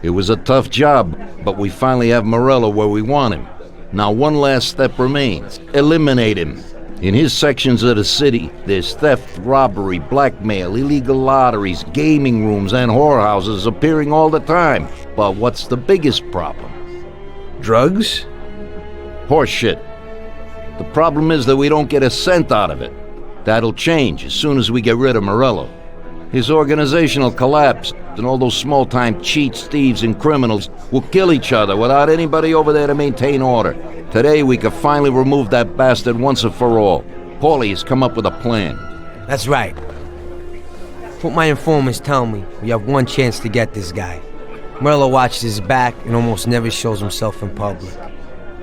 It was a tough job, but we finally have Morello where we want him. Now one last step remains. Eliminate him. In his sections of the city, there's theft, robbery, blackmail, illegal lotteries, gaming rooms, and whorehouses appearing all the time. But what's the biggest problem? Drugs? Horseshit. The problem is that we don't get a cent out of it. That'll change as soon as we get rid of Morello. His organization will collapse, and all those small-time cheats, thieves, and criminals will kill each other without anybody over there to maintain order. Today, we can finally remove that bastard once and for all. Paulie has come up with a plan. That's right. What my informants tell me, we have one chance to get this guy. Morello watches his back and almost never shows himself in public.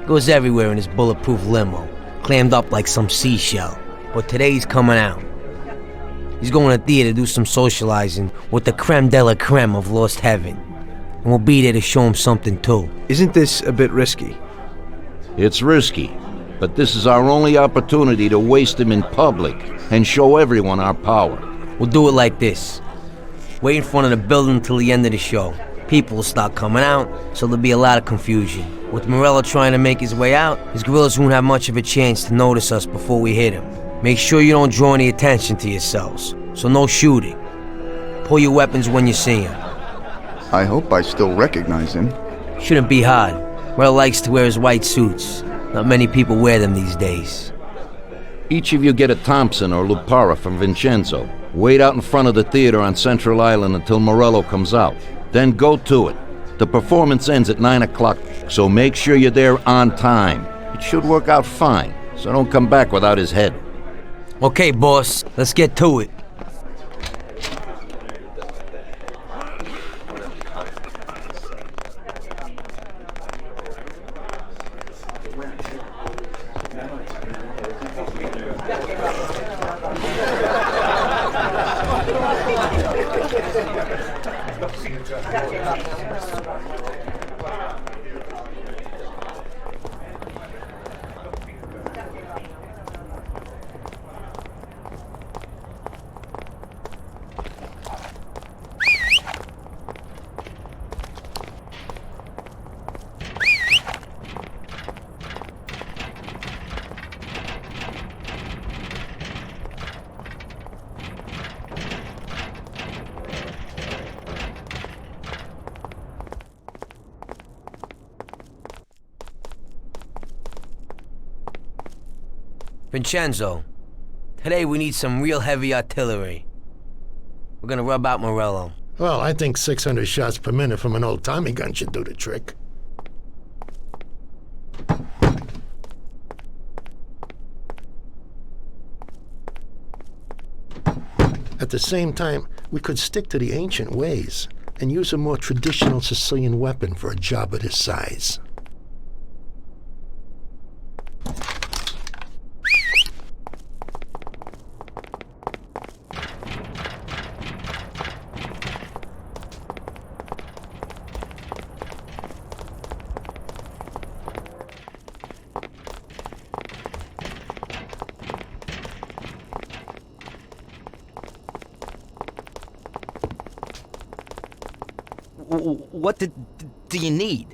Goes everywhere in his bulletproof limo, clammed up like some seashell. But today he's coming out. He's going to theater to do some socializing with the Crème De La Crème of Lost Heaven. And we'll be there to show him something too. Isn't this a bit risky? It's risky, but this is our only opportunity to waste him in public and show everyone our power. We'll do it like this. Wait in front of the building till the end of the show. People will start coming out, so there'll be a lot of confusion. With Morello trying to make his way out, his guerrillas won't have much of a chance to notice us before we hit him. Make sure you don't draw any attention to yourselves, so no shooting. Pull your weapons when you see him. I hope I still recognize him. Shouldn't be hard. Morello likes to wear his white suits. Not many people wear them these days. Each of you get a Thompson or Lupara from Vincenzo. Wait out in front of the theater on Central Island until Morello comes out. Then go to it. The performance ends at 9 o'clock, so make sure you're there on time. It should work out fine, so don't come back without his head. Okay, boss, let's get to it. Vincenzo, today we need some real heavy artillery. We're gonna rub out Morello. Well, I think 600 shots per minute from an old Tommy gun should do the trick. At the same time, we could stick to the ancient ways and use a more traditional Sicilian weapon for a job of this size. What do you need?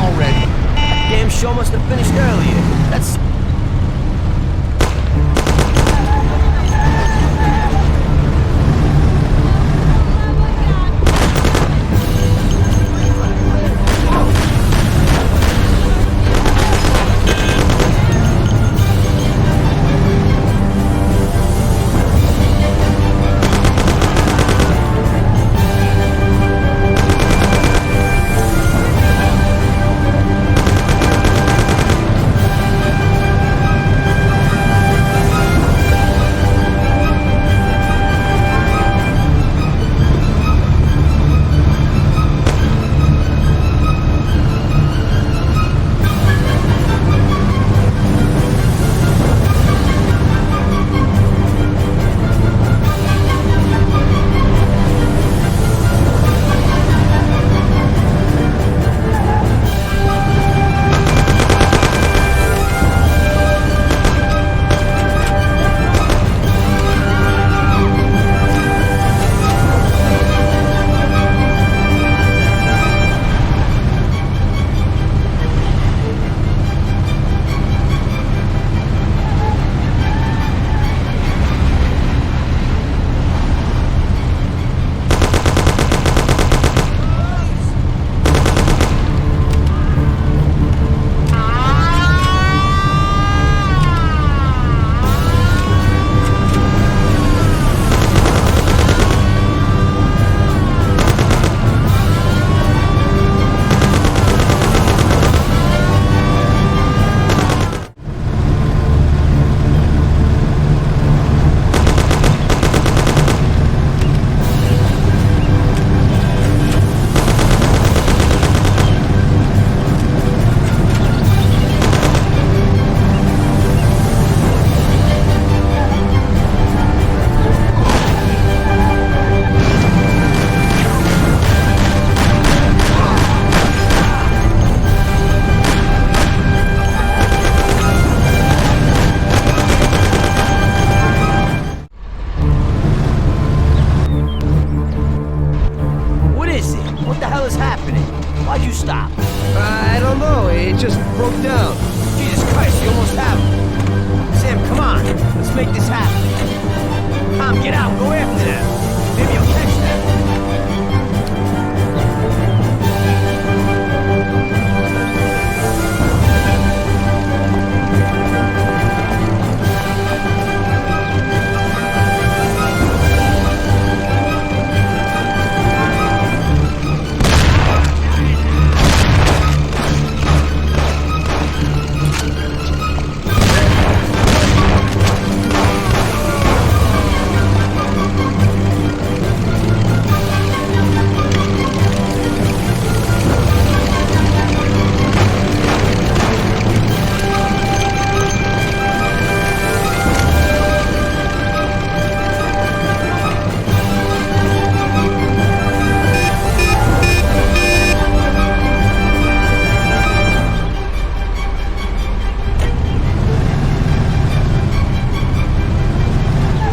already. Damn show must have finished earlier. That's... Why'd you stop? I don't know, it just broke down. Jesus Christ, you almost have him. Sam, come on. Let's make this happen. Tom, get out. Go after them. Maybe you'll catch them.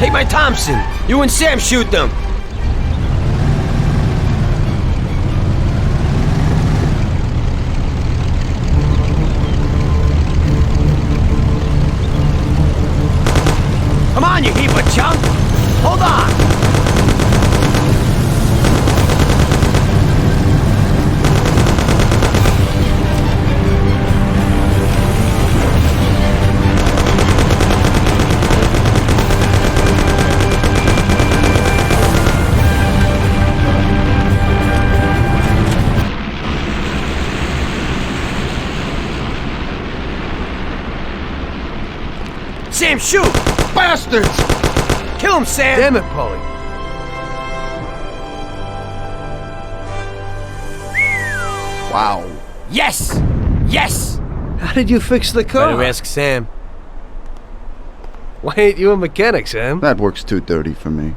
Take my Thompson. You and Sam shoot them. Come on, you heap of junk. Hold on. Sam, shoot! Bastards! Kill him, Sam! Damn it, Paulie. Wow. Yes! Yes! How did you fix the car? Better ask Sam. Why ain't you a mechanic, Sam? That works too dirty for me.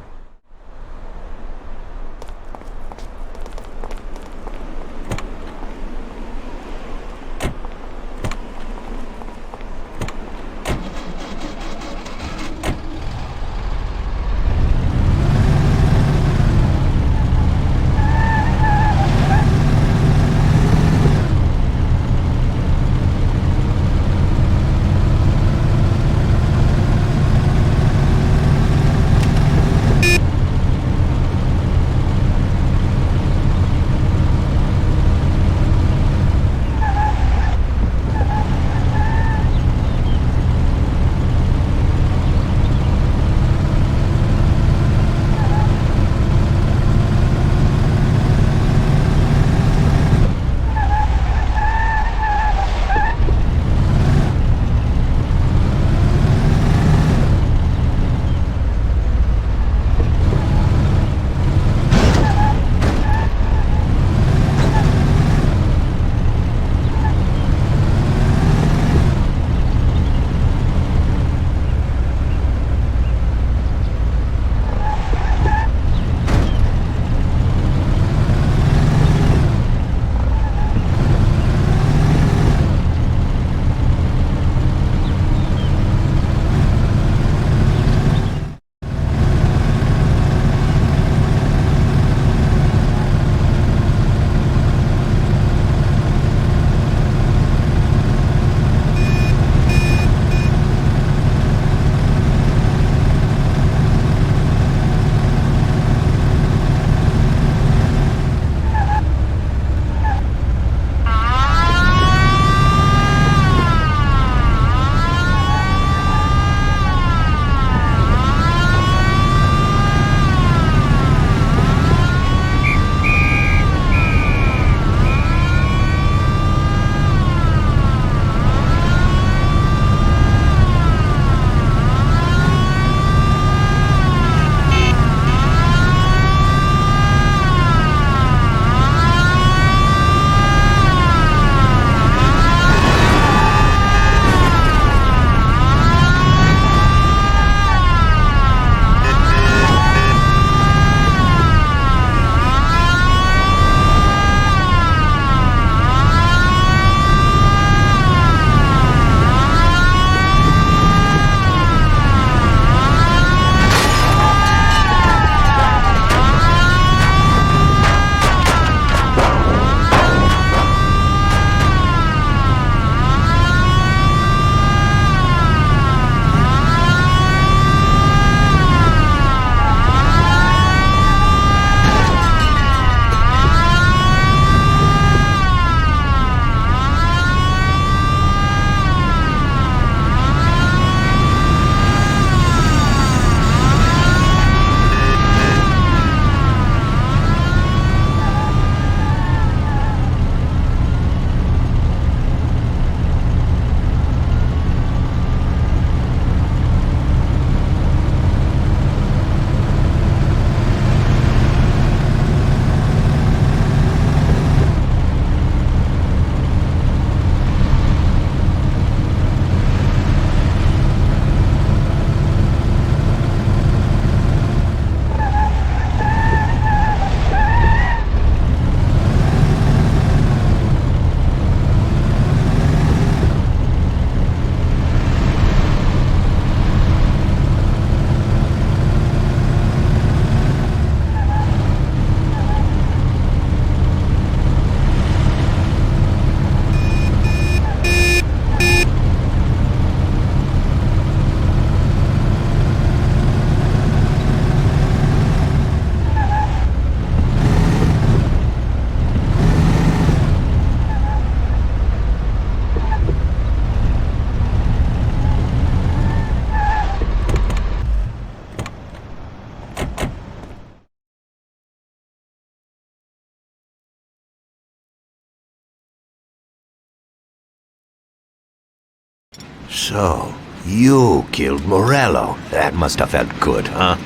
So, you killed Morello. That must have felt good, huh?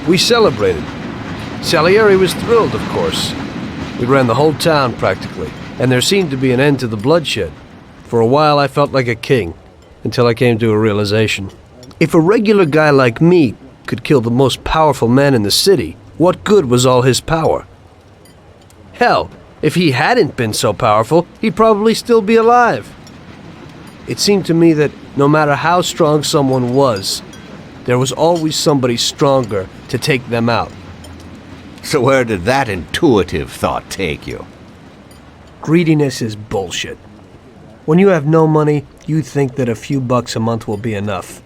We celebrated. Salieri was thrilled, of course. We ran the whole town, practically, and there seemed to be an end to the bloodshed. For a while, I felt like a king, until I came to a realization. If a regular guy like me could kill the most powerful man in the city, what good was all his power? Hell, if he hadn't been so powerful, he'd probably still be alive. It seemed to me that no matter how strong someone was, there was always somebody stronger to take them out. So where did that intuitive thought take you? Greediness is bullshit. When you have no money, you think that a few bucks a month will be enough.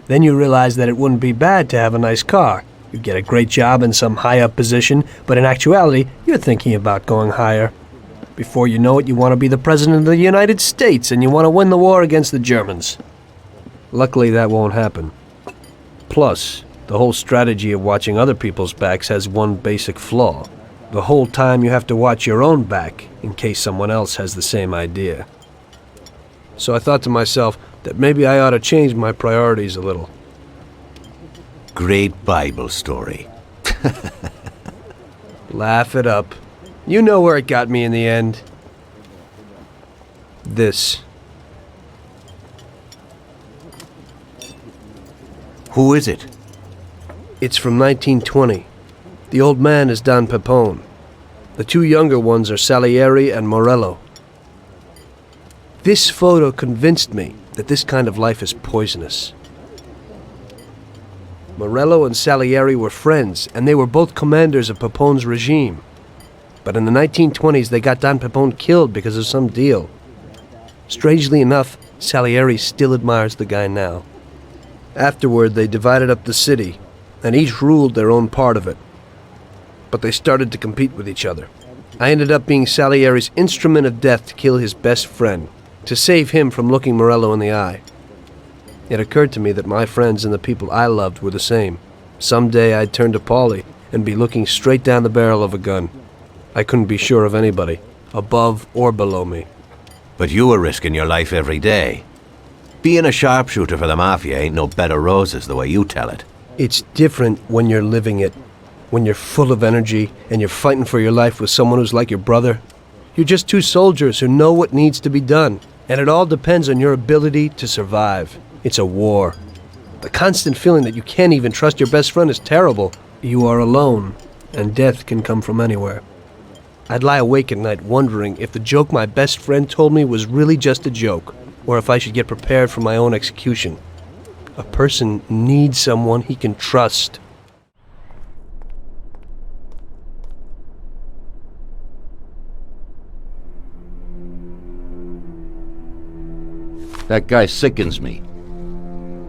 Then you realize that it wouldn't be bad to have a nice car. You get a great job in some high-up position, but in actuality, you're thinking about going higher. Before you know it, you want to be the President of the United States, and you want to win the war against the Germans. Luckily, that won't happen. Plus, the whole strategy of watching other people's backs has one basic flaw. The whole time you have to watch your own back, in case someone else has the same idea. So I thought to myself that maybe I ought to change my priorities a little. Great Bible story. Laugh it up. You know where it got me in the end. This. Who is it? It's from 1920. The old man is Don Pepone. The two younger ones are Salieri and Morello. This photo convinced me that this kind of life is poisonous. Morello and Salieri were friends, and they were both commanders of Pepone's regime. But in the 1920s, they got Don Pepone killed because of some deal. Strangely enough, Salieri still admires the guy now. Afterward, they divided up the city, and each ruled their own part of it. But they started to compete with each other. I ended up being Salieri's instrument of death to kill his best friend, to save him from looking Morello in the eye. It occurred to me that my friends and the people I loved were the same. Someday I'd turn to Paulie and be looking straight down the barrel of a gun. I couldn't be sure of anybody, above or below me. But you were risking your life every day. Being a sharpshooter for the Mafia ain't no bed of roses the way you tell it. It's different when you're living it. When you're full of energy and you're fighting for your life with someone who's like your brother. You're just two soldiers who know what needs to be done. And it all depends on your ability to survive. It's a war. The constant feeling that you can't even trust your best friend is terrible. You are alone, and death can come from anywhere. I'd lie awake at night wondering if the joke my best friend told me was really just a joke, or if I should get prepared for my own execution. A person needs someone he can trust. That guy sickens me.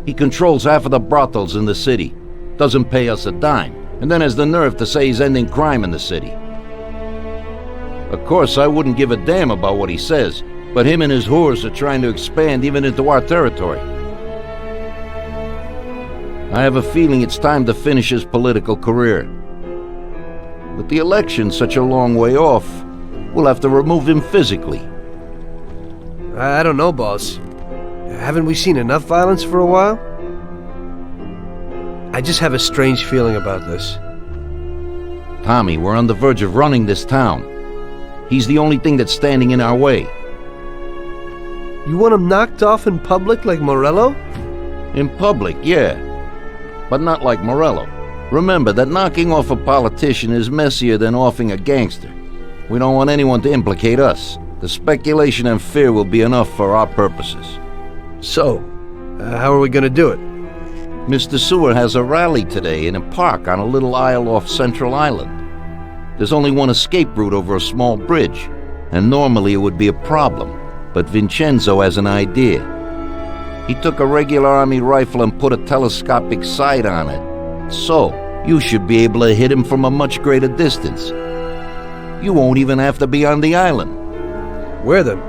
He controls half of the brothels in the city, doesn't pay us a dime, and then has the nerve to say he's ending crime in the city. Of course, I wouldn't give a damn about what he says, but him and his whores are trying to expand even into our territory. I have a feeling it's time to finish his political career. With the election such a long way off, we'll have to remove him physically. I don't know, boss. Haven't we seen enough violence for a while? I just have a strange feeling about this. Tommy, we're on the verge of running this town. He's the only thing that's standing in our way. You want him knocked off in public like Morello? In public, yeah. But not like Morello. Remember that knocking off a politician is messier than offing a gangster. We don't want anyone to implicate us. The speculation and fear will be enough for our purposes. So, how are we gonna do it? Mr. Sewer has a rally today in a park on a little isle off Central Island. There's only one escape route over a small bridge, and normally it would be a problem, but Vincenzo has an idea. He took a regular army rifle and put a telescopic sight on it. So, you should be able to hit him from a much greater distance. You won't even have to be on the island. Where then?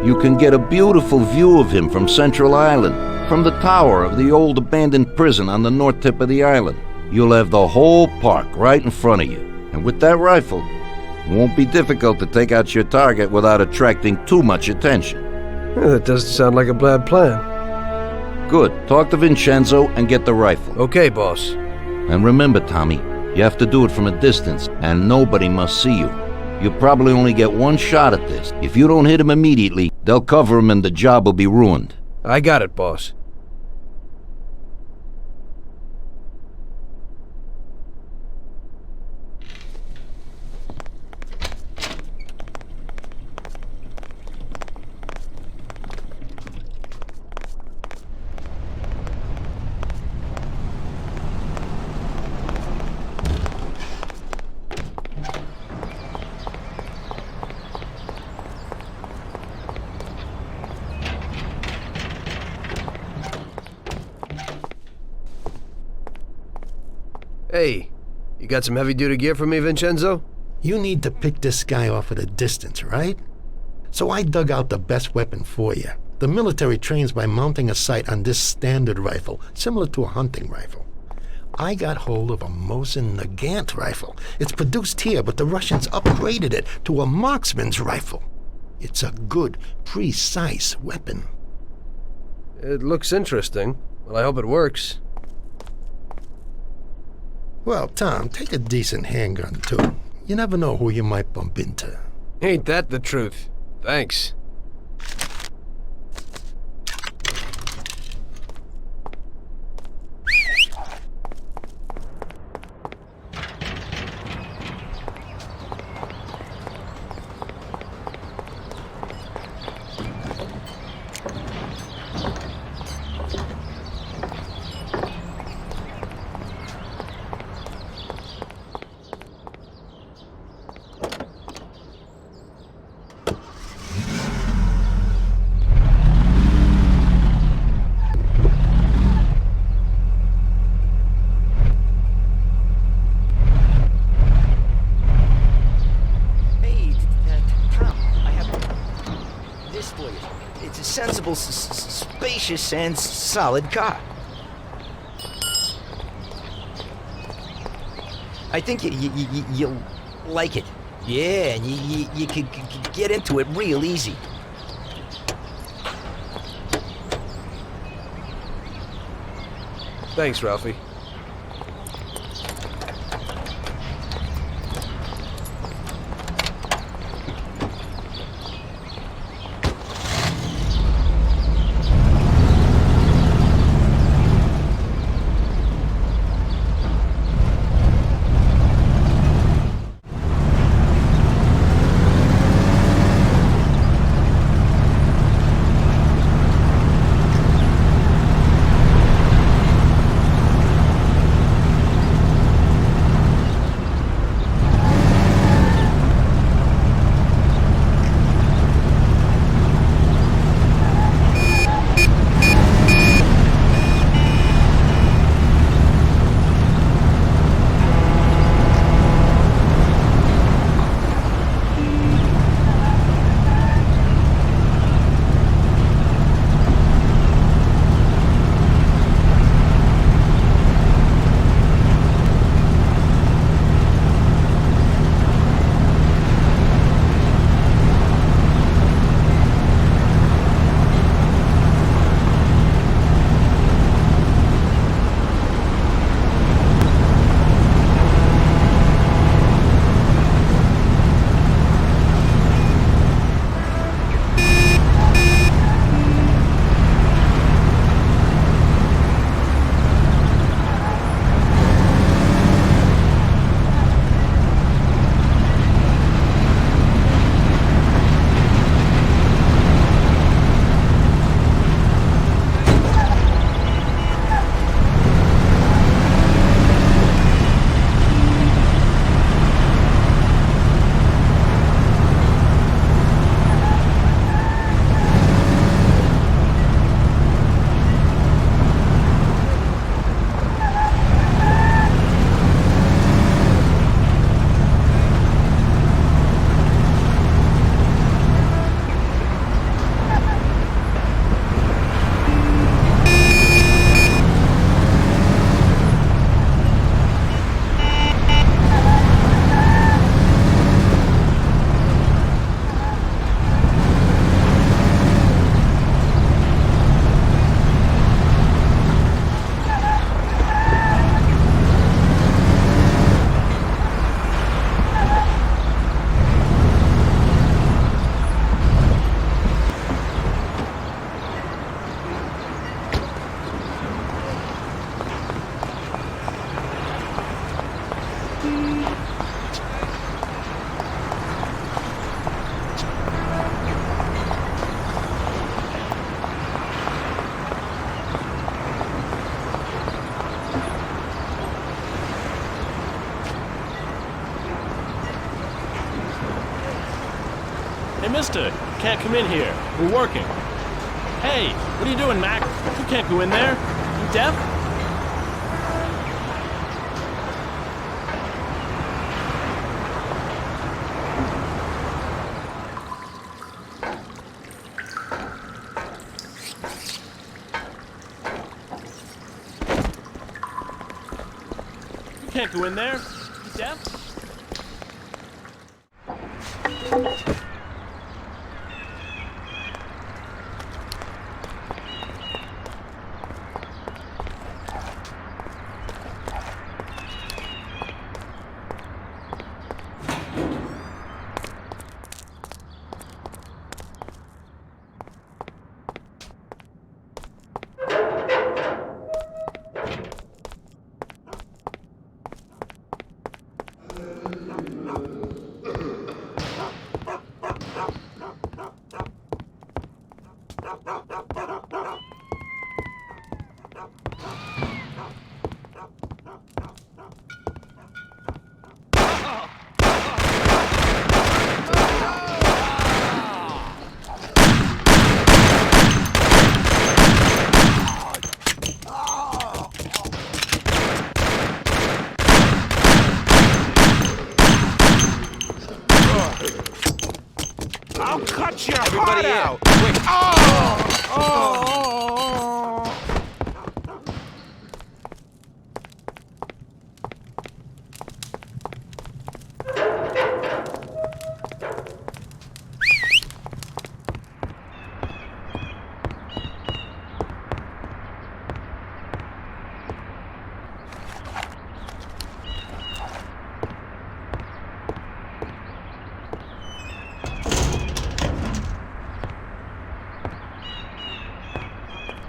You can get a beautiful view of him from Central Island, from the tower of the old abandoned prison on the north tip of the island. You'll have the whole park right in front of you. And with that rifle, it won't be difficult to take out your target without attracting too much attention. That doesn't sound like a bad plan. Good. Talk to Vincenzo and get the rifle. Okay, boss. And remember, Tommy, you have to do it from a distance, and nobody must see you. You'll probably only get one shot at this. If you don't hit him immediately, they'll cover him and the job will be ruined. I got it, boss. Hey, you got some heavy-duty gear for me, Vincenzo? You need to pick this guy off at a distance, right? So I dug out the best weapon for you. The military trains by mounting a sight on this standard rifle, similar to a hunting rifle. I got hold of a Mosin Nagant rifle. It's produced here, but the Russians upgraded it to a marksman's rifle. It's a good, precise weapon. It looks interesting. Well, I hope it works. Well, Tom, take a decent handgun, too. You never know who you might bump into. Ain't that the truth? Thanks. It's a sensible, spacious, and solid car. I think you'll like it. Yeah, and you could get into it real easy. Thanks, Ralphie. Mister, you can't come in here. We're working. Hey, what are you doing, Mac? You can't go in there. You deaf? You can't go in there. You deaf? I'll cut your heart out! Quick!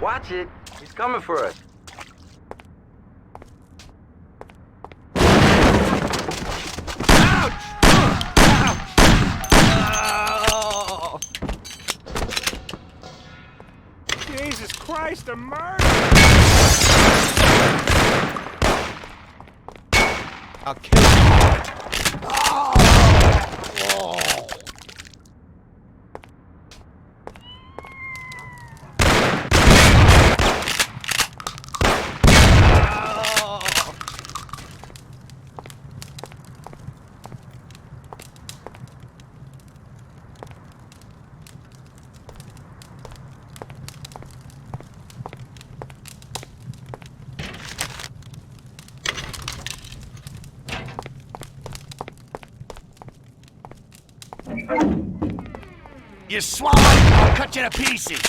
Watch it. He's coming for us. Ouch! Ouch! Jesus Christ, a murder! I'll kill you. You swallow it, I'll cut you to pieces!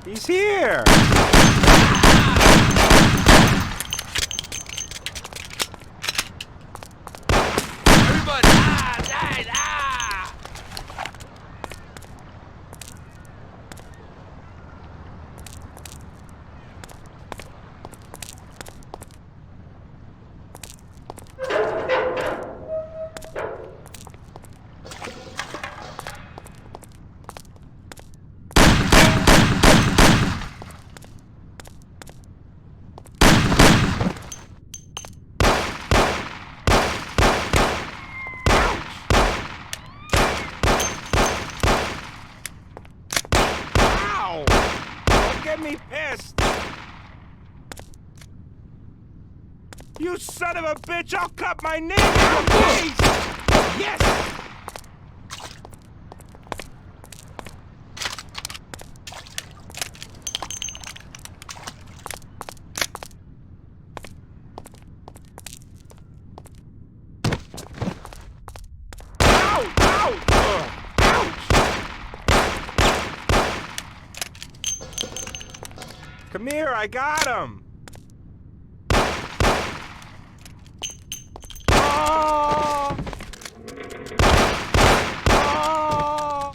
He's here! Everybody! Died! Get me pissed! You son of a bitch! I'll cut my name in your face! Yes! Come here, I got him! Oh! Oh!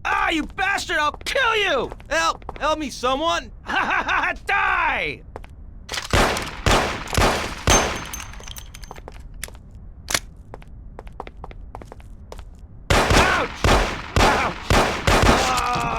Ah, you bastard! I'll kill you! Help! Help me, someone! Ha ha ha! Die! Ouch! Ouch! Oh!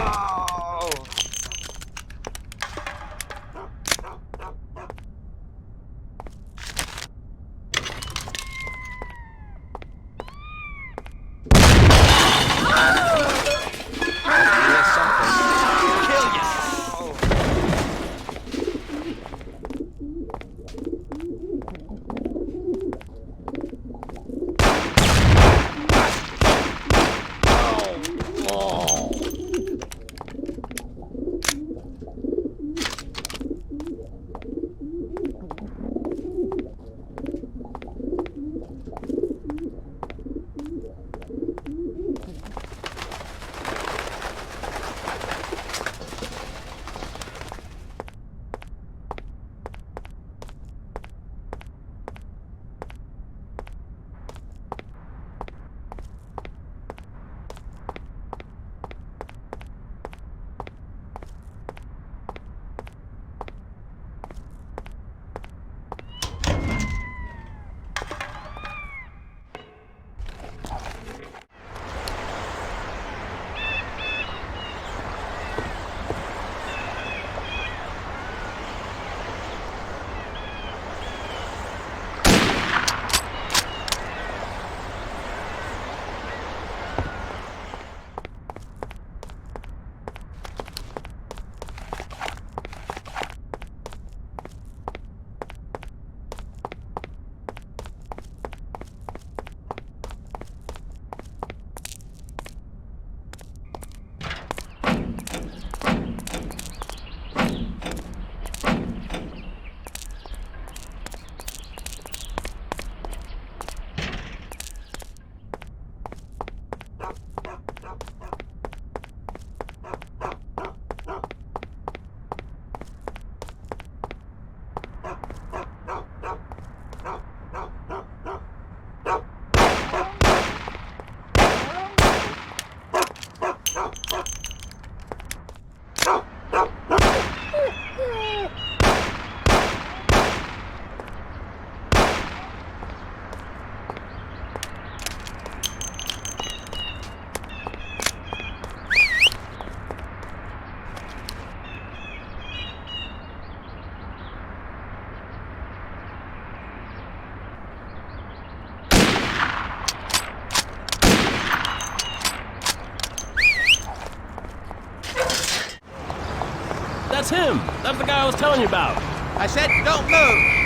That's him! That's the guy I was telling you about! I said don't move!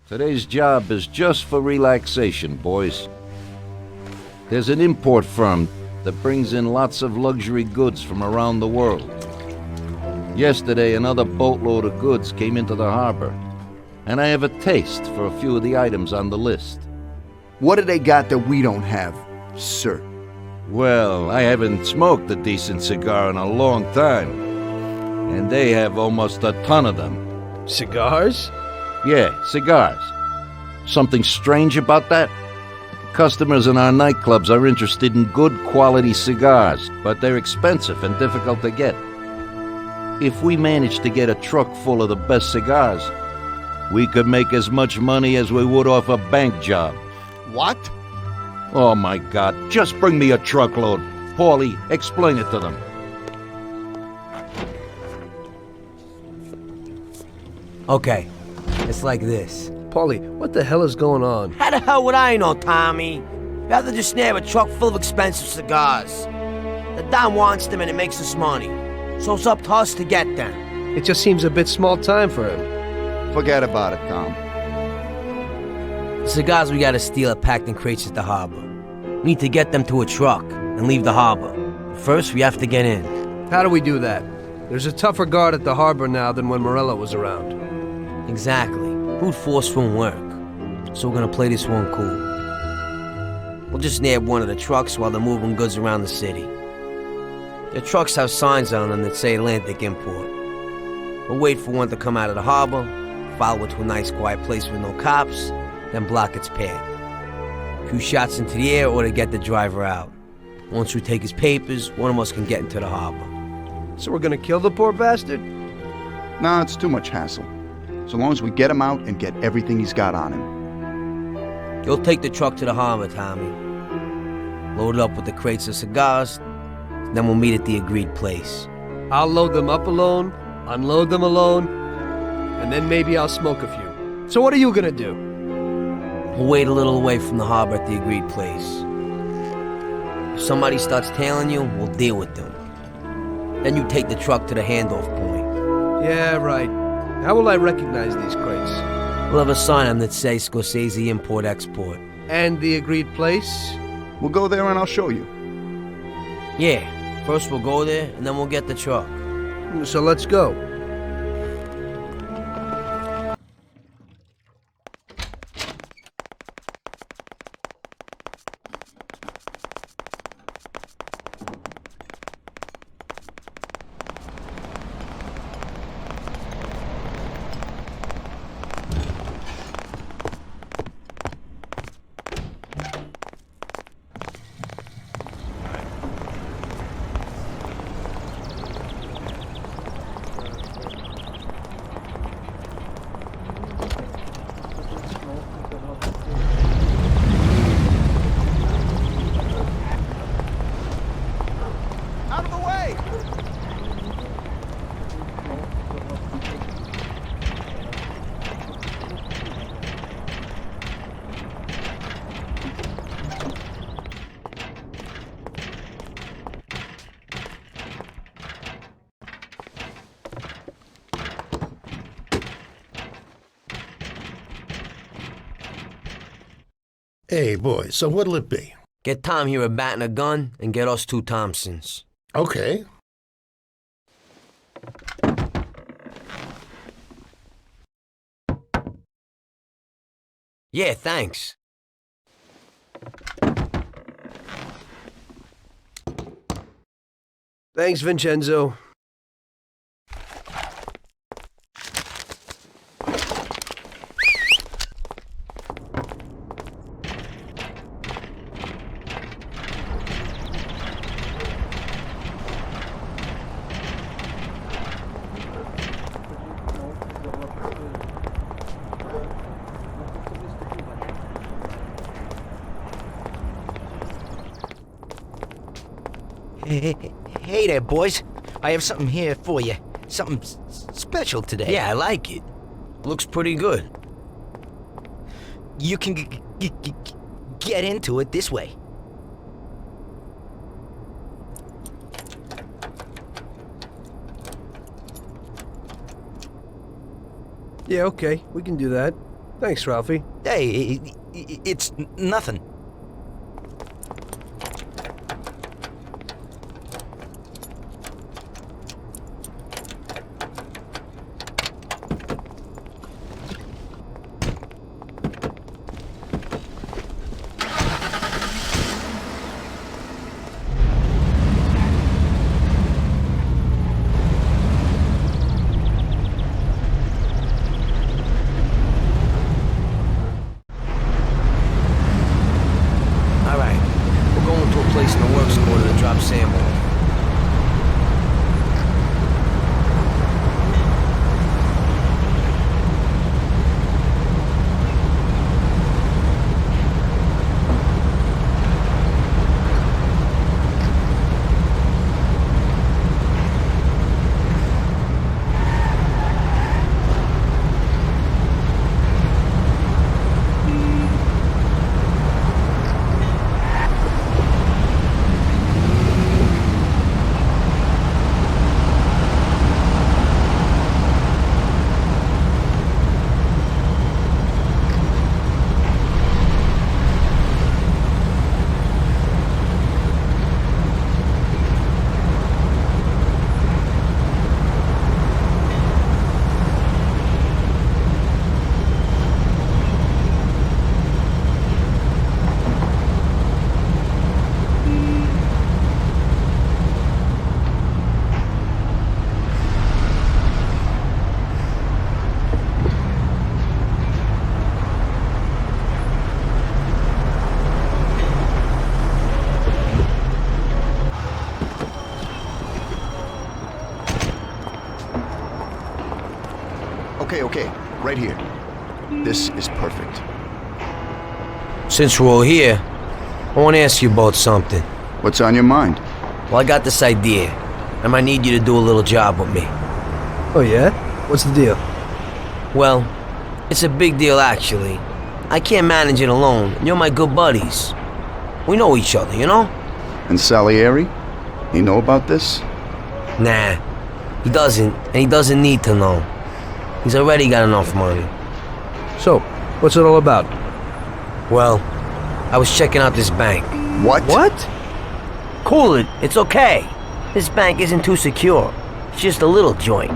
Today's job is just for relaxation, boys. There's an import firm that brings in lots of luxury goods from around the world. Yesterday, another boatload of goods came into the harbor, and I have a taste for a few of the items on the list. What do they got that we don't have, sir? Well, I haven't smoked a decent cigar in a long time, and they have almost a ton of them. Cigars? Yeah, cigars. Something strange about that? Customers in our nightclubs are interested in good quality cigars, but they're expensive and difficult to get. If we managed to get a truck full of the best cigars, we could make as much money as we would off a bank job. What? Oh my God, just bring me a truckload. Paulie, explain it to them. Okay, it's like this. Paulie, what the hell is going on? How the hell would I know, Tommy? Rather just nab a truck full of expensive cigars. The Don wants them and it makes us money. So it's up to us to get them. It just seems a bit small time for him. Forget about it, Tom. The cigars we gotta steal are packed in crates at the harbor. We need to get them to a truck and leave the harbor. First, we have to get in. How do we do that? There's a tougher guard at the harbor now than when Morello was around. Exactly. Brute force won't work. So we're gonna play this one cool. We'll just nab one of the trucks while they're moving goods around the city. The trucks have signs on them that say Atlantic Import. We'll wait for one to come out of the harbor, follow it to a nice quiet place with no cops, then block its path. A few shots into the air or to get the driver out. Once we take his papers, one of us can get into the harbor. So we're gonna kill the poor bastard? Nah, it's too much hassle. So long as we get him out and get everything he's got on him. You'll take the truck to the harbor, Tommy. Load it up with the crates of cigars, then we'll meet at the agreed place. I'll load them up alone, unload them alone, and then maybe I'll smoke a few. So what are you gonna do? We'll wait a little away from the harbor at the agreed place. If somebody starts tailing you, we'll deal with them. Then you take the truck to the handoff point. Yeah, right. How will I recognize these crates? We'll have a sign on that says Scorsese Import-Export. And the agreed place? We'll go there and I'll show you. Yeah, first we'll go there, and then we'll get the truck. So let's go. Hey, boy, so what'll it be? Get Tom here a bat and a gun, and get us 2 Thompsons. Okay. Yeah, thanks. Thanks, Vincenzo. Hey there, boys. I have something here for you. Something special today. Yeah, I like it. Looks pretty good. You can get into it this way. Yeah, okay, we can do that. Thanks, Ralphie. Hey, it's nothing. Place in the works quarter to drop Sam off. Okay, right here. This is perfect. Since we're all here, I want to ask you about something. What's on your mind? Well, I got this idea. I might need you to do a little job with me. Oh, yeah? What's the deal? Well, it's a big deal, actually. I can't manage it alone, and you're my good buddies. We know each other, you know? And Salieri? He know about this? Nah, he doesn't, and he doesn't need to know. He's already got enough money. So, what's it all about? Well, I was checking out this bank. What? What? Cool it, it's okay. This bank isn't too secure. It's just a little joint.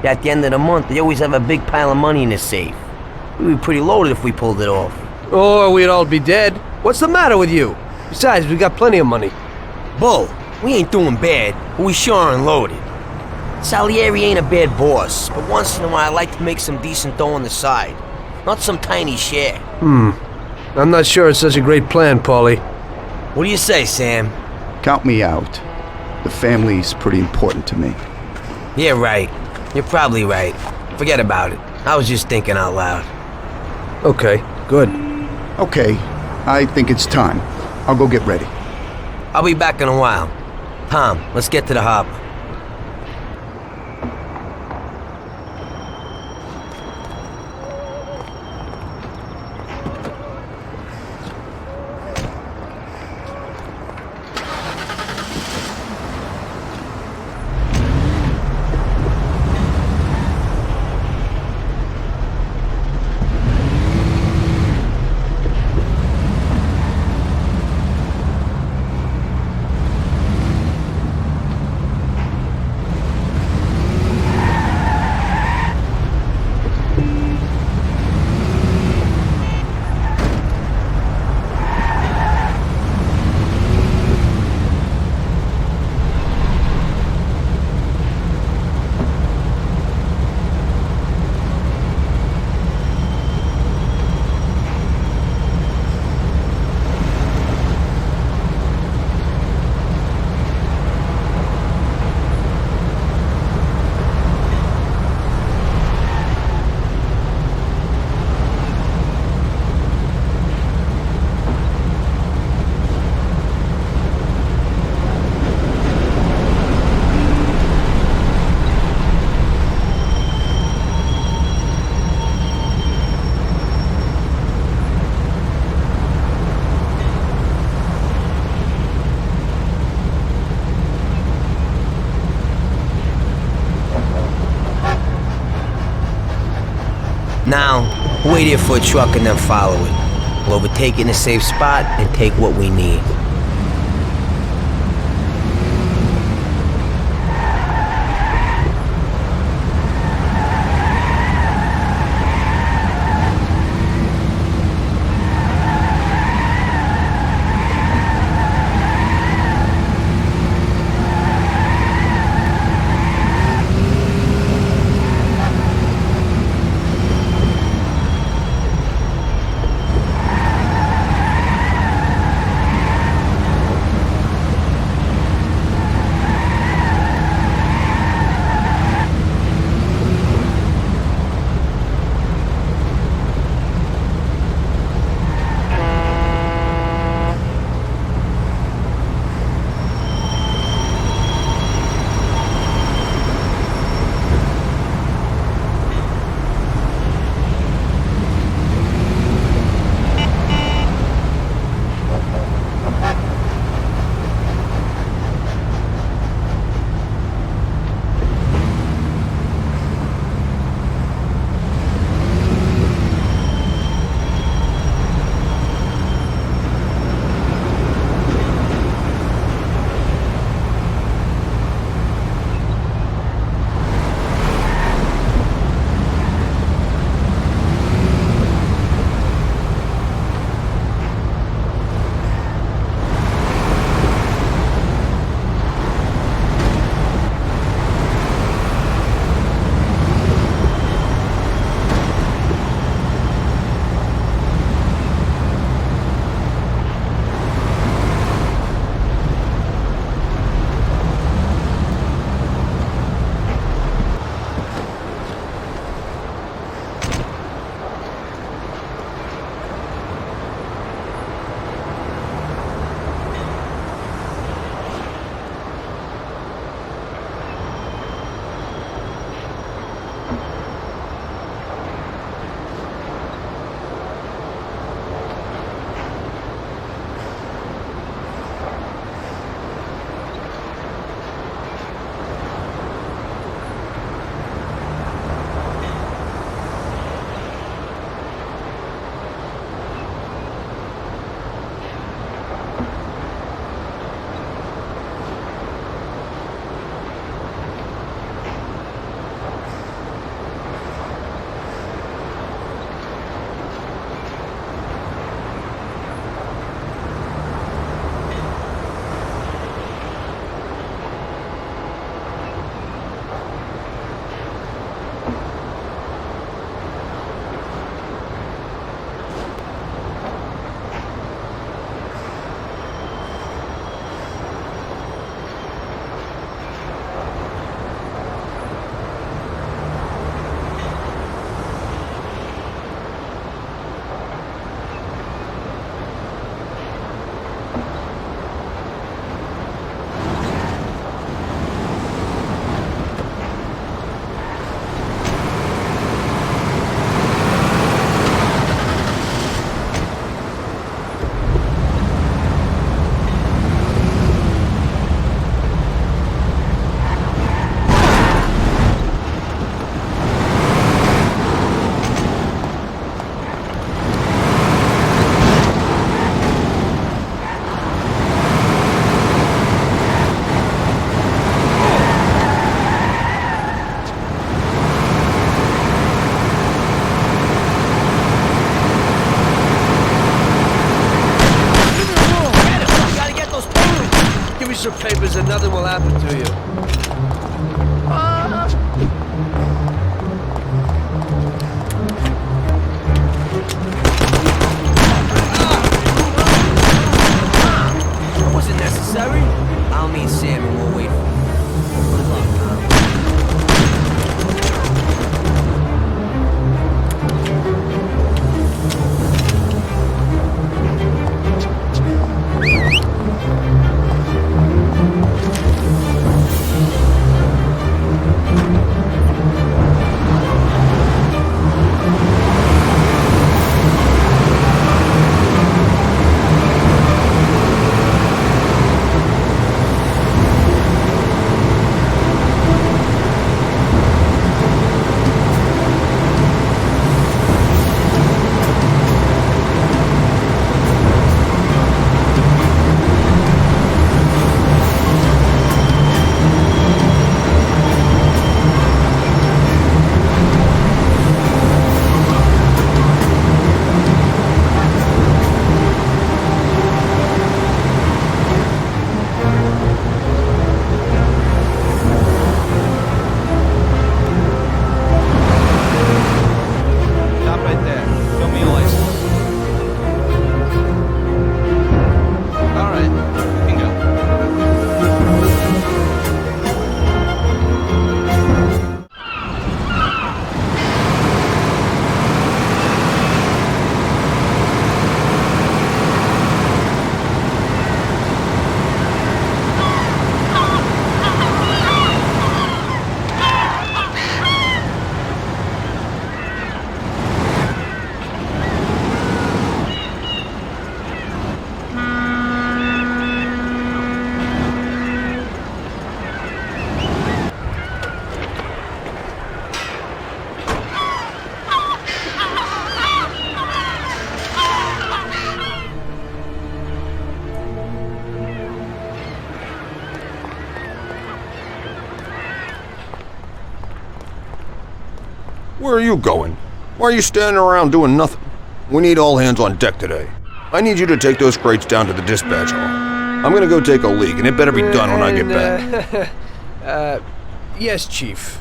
At the end of the month, they always have a big pile of money in the safe. We'd be pretty loaded if we pulled it off. Or we'd all be dead. What's the matter with you? Besides, we got plenty of money. Bull, we ain't doing bad, but we sure aren't loaded. Salieri ain't a bad boss, but once in a while I like to make some decent dough on the side. Not some tiny share. I'm not sure it's such a great plan, Paulie. What do you say, Sam? Count me out. The family's pretty important to me. Yeah, right. You're probably right. Forget about it. I was just thinking out loud. Okay, good. Okay, I think it's time. I'll go get ready. I'll be back in a while. Tom, let's get to the harbor. now, wait here for a truck and then follow it. We'll overtake it in a safe spot and take what we need. Your papers and nothing will happen to you. That wasn't necessary. I'll meet Sam and we'll wait for him. Good luck, Tom. right there. Show me your license. All right, you can go. Where are you going? Why are you standing around doing nothing? We need all hands on deck today. I need you to take those crates down to the dispatch hall. I'm gonna go take a leak, and it better be done when I get back. Yes, Chief.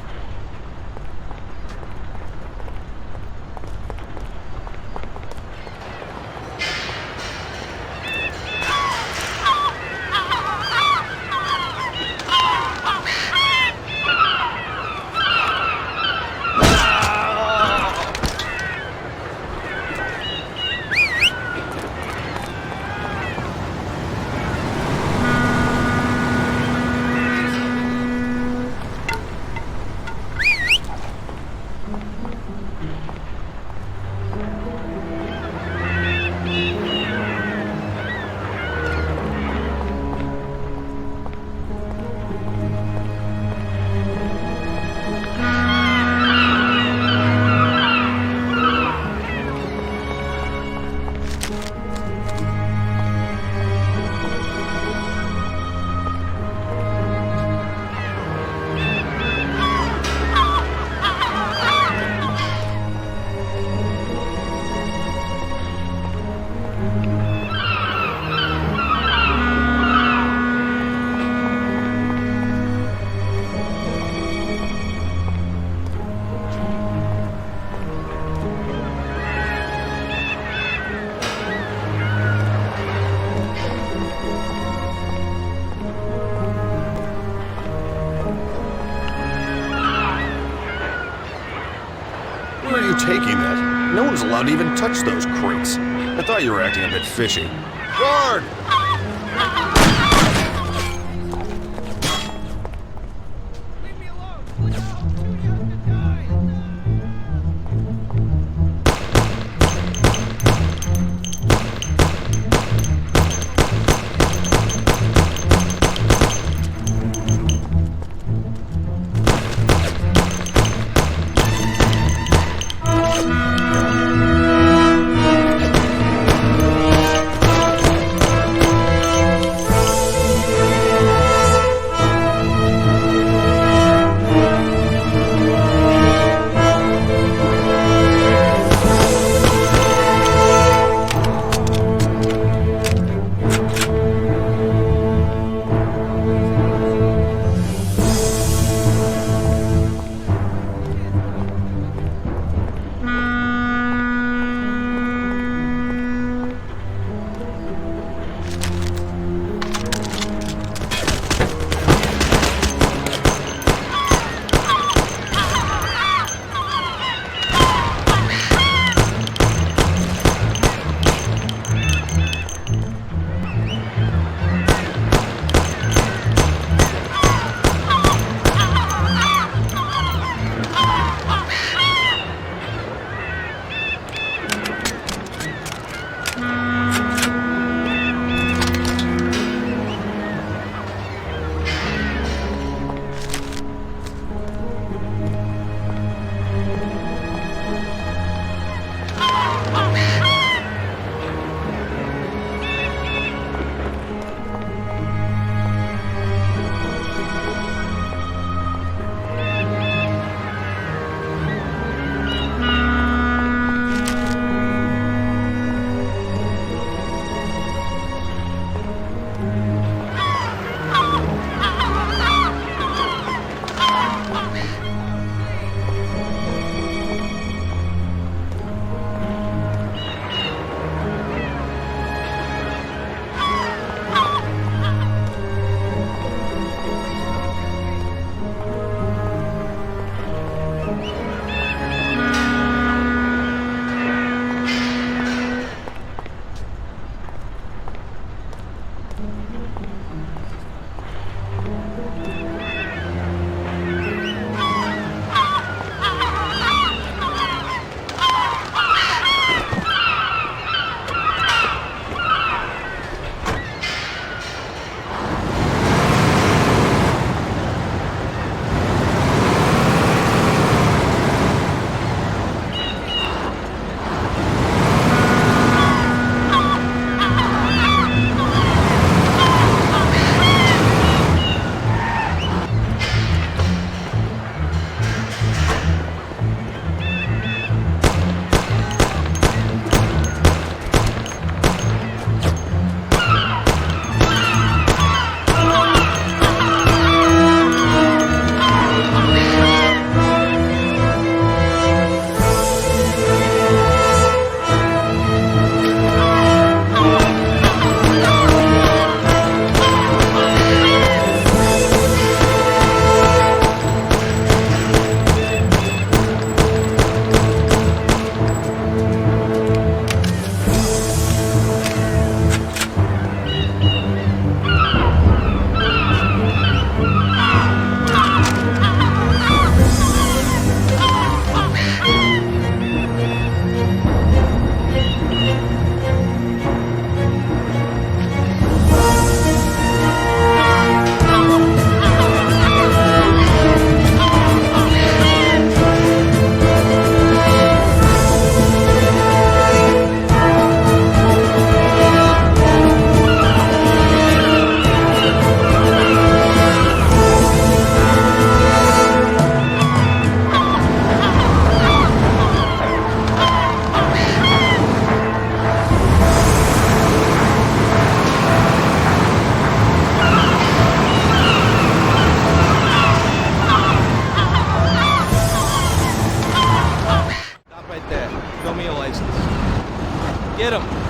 Where are you taking that? No one's allowed to even touch those crates. I thought you were acting a bit fishy. Guard! Get him!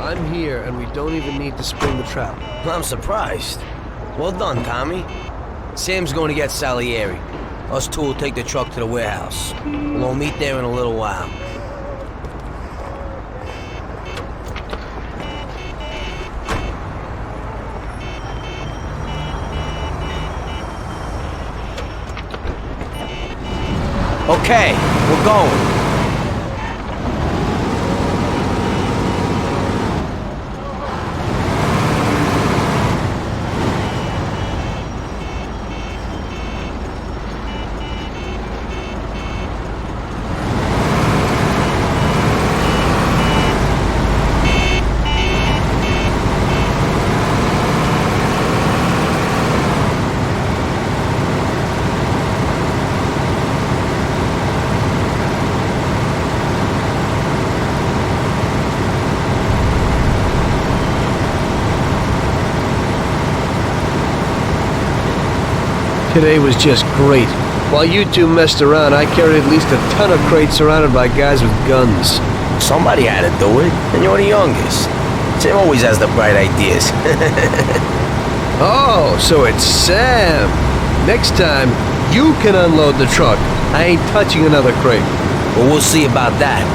I'm here, and we don't even need to spring the trap. I'm surprised. Well done, Tommy. Sam's going to get Salieri. Us two will take the truck to the warehouse. We'll meet there in a little while. Okay, we're going. Today was just great. While you two messed around, I carried at least a ton of crates surrounded by guys with guns. Somebody had to do it, and you're the youngest. Sam always has the bright ideas. Oh, so it's Sam. Next time, you can unload the truck. I ain't touching another crate. Well, we'll see about that.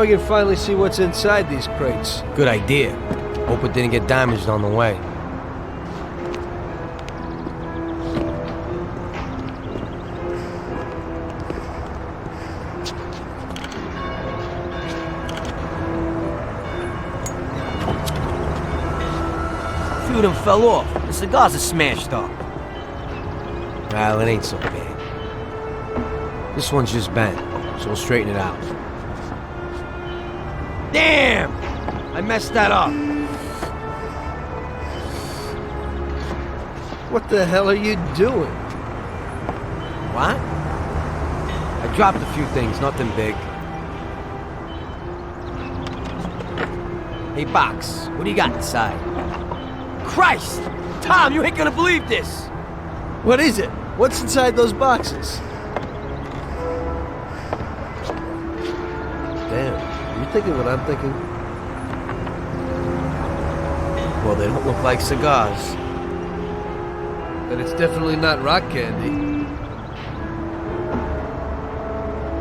Now we can finally see what's inside these crates. Good idea. Hope it didn't get damaged on the way. A few of them fell off. The cigars are smashed up. Well, it ain't so bad. This one's just bent, so we'll straighten it out. Damn! I messed that up. What the hell are you doing? What? I dropped a few things, nothing big. Hey, Box, what do you got inside? Christ! Tom, you ain't gonna believe this! What is it? What's inside those boxes? Damn, you thinking what I'm thinking? Well, they don't look like cigars. But it's definitely not rock candy.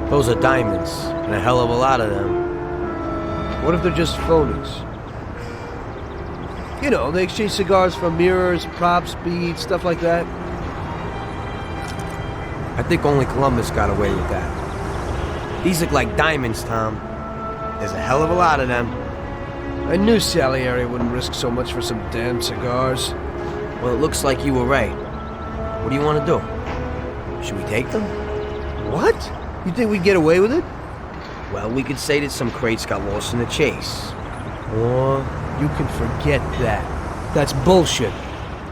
Those are diamonds, and a hell of a lot of them. What if they're just phonies? You know, they exchange cigars for mirrors, props, beads, stuff like that. I think only Columbus got away with that. These look like diamonds, Tom. There's a hell of a lot of them. I knew Salieri wouldn't risk so much for some damn cigars. Well, it looks like you were right. What do you want to do? Should we take them? What? You think we'd get away with it? Well, we could say that some crates got lost in the chase. Or you can forget that. That's bullshit.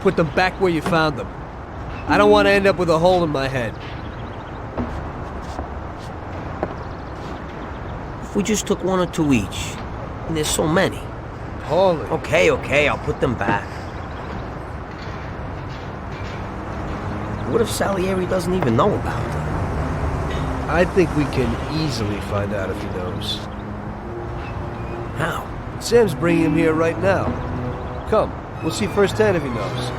Put them back where you found them. I don't want to end up with a hole in my head. if we just took one or two each? And there's so many. Paulie. Okay, I'll put them back. What if Salieri doesn't even know about them? I think we can easily find out if he knows. How? Sam's bringing him here right now. Come, we'll see firsthand if he knows.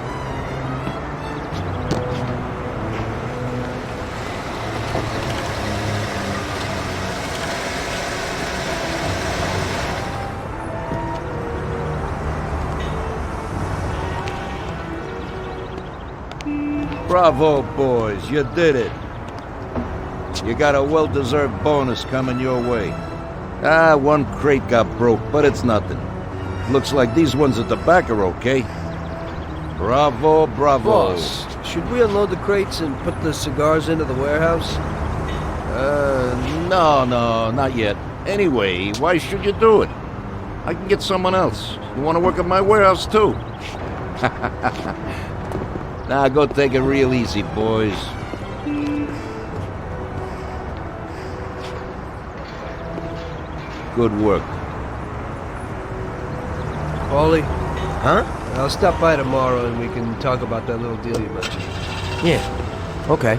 Bravo, boys, you did it. You got a well-deserved bonus coming your way. One crate got broke, but it's nothing. Looks like these ones at the back are okay. Bravo, bravo. Boss, should we unload the crates and put the cigars into the warehouse? No, not yet. Anyway, why should you do it? I can get someone else. You want to work at my warehouse, too? Now go take it real easy, boys. Good work. Paulie? Huh? I'll stop by tomorrow and we can talk about that little deal you mentioned. Yeah, okay.